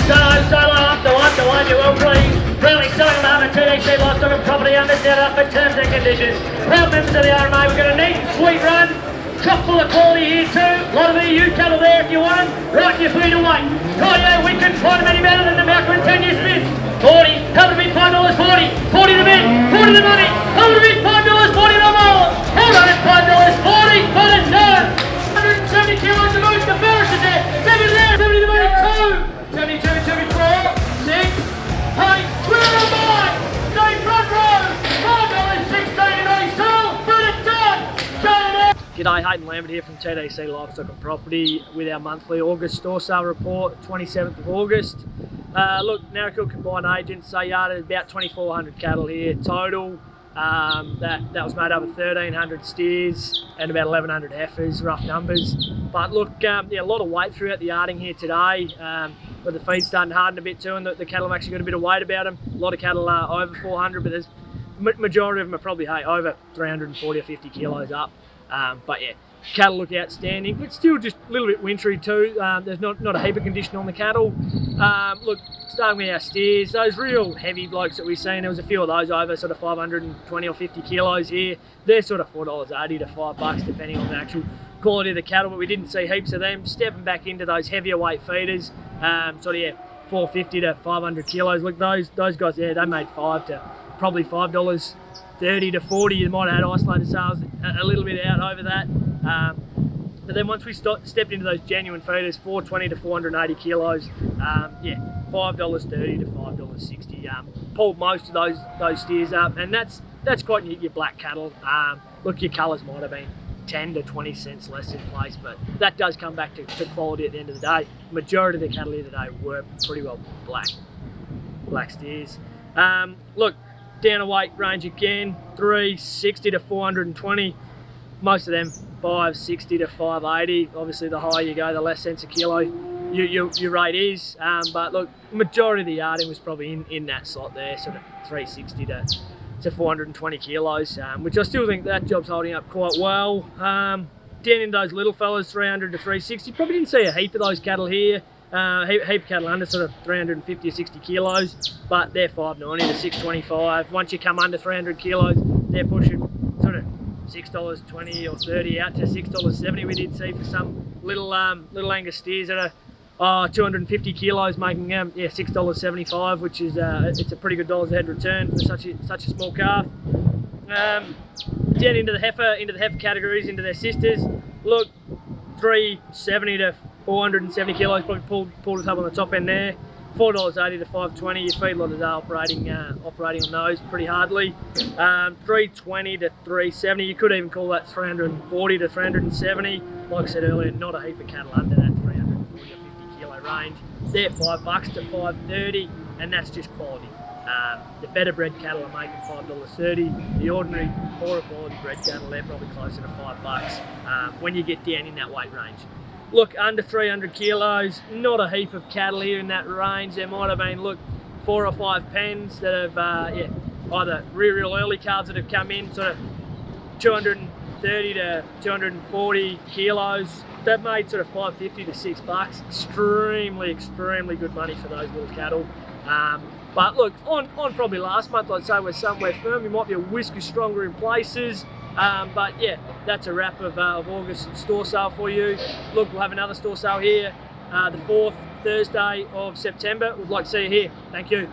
Underline, you will please. Really starting out of TDC Livestock and Property Owners set up for terms and conditions. Proud members of the RMA, we've got a neat and sweet run. Chock full of quality here too. A lot of EU cattle there if you want them. Right your feet away. Oh yeah, we couldn't find them any better than the Malcolm and 10 years bids. 40, come to bid $5.40. 40 the bid, 40 the money. Come to bid $5.40 no more. Hold on at $5.40, but it's no. 170 kilos of moose, the Ferris is there. 70 there, 70 the money, 2. 72, 74, 6, 8, where am I? No front row, $5.16 today, still, but it's done. G'day, Hayden Lambert here from TDC Livestock and Property with our monthly August store sale report, 27th of August. Look, Naracoorte combined agents, they yarded about 2,400 cattle here total. That was made up of 1,300 steers and about 1,100 heifers, rough numbers. But look, yeah, a lot of weight throughout the yarding here today. But the feed's starting to harden a bit too, and the cattle have actually got a bit of weight about them. A lot of cattle are over 400, but there's majority of them are probably over 340 or 50 kilos up. But yeah, cattle look outstanding, but still just a little bit wintry too. There's not a heap of condition on the cattle. Look, starting with our steers, those real heavy blokes that we've seen, there was a few of those over sort of 520 or 50 kilos here. They're sort of $4.80 to $5 depending on the actual quality of the cattle, but we didn't see heaps of them. Stepping back into those heavier weight feeders, sort of yeah, 450 to 500 kilos. Look, those guys there, they made probably $5.30 to $40. You might have had isolated sales a little bit out over that. But then once we stepped into those genuine feeders, 420 to 480 kilos, yeah, $5.30 to $5.60. Pulled most of those steers up, and that's quite your black cattle. Look, your colours might have been 10 to 20 cents less in place, but that does come back to quality at the end of the day. Majority of the cattle here today were pretty well black steers. Look, down a weight range again, 360 to 420. Most of them 560 to 580. Obviously, the higher you go, the less cents a kilo your rate is. But look, majority of the yarding was probably in that slot there, sort of 360 to 420 kilos, which I still think that job's holding up quite well. Down in those little fellas, 300 to 360. Probably didn't see a heap of those cattle here. Heap of cattle under sort of 350 or 60 kilos, but they're 590 to 625. Once you come under 300 kilos, they're pushing sort of $6.20 or 30 out to $6.70. We did see for some little Angus steers that are 250 kilos, making yeah, $6.75, which is it's a pretty good dollars a head return for such a small calf. Down into the heifer categories, into their sisters. Look, 370 to 470 kilos, probably pulled us up on the top end there. $4.80 to $5.20. Your feedlotters are operating on those pretty hardly. 320 to 370. You could even call that 340 to 370. Like I said earlier, not a heap of cattle under that 340 or 50 kilo range. They're $5 to $5.30, and that's just quality. The better bred cattle are making $5.30. The ordinary, poorer quality bred cattle, they're probably closer to $5 when you get down in that weight range. Look, under 300 kilos, not a heap of cattle here in that range. There might have been, look, 4 or 5 pens that have, either real early calves that have come in, sort of 230 to 240 kilos. They've made sort of $5.50 to $6. Extremely good money for those little cattle. But look, on probably last month, I'd say we're somewhere firm. We might be a whisker stronger in places. But yeah, that's a wrap of August store sale for you. Look, we'll have another store sale here the 4th Thursday of September. We'd like to see you here. Thank you.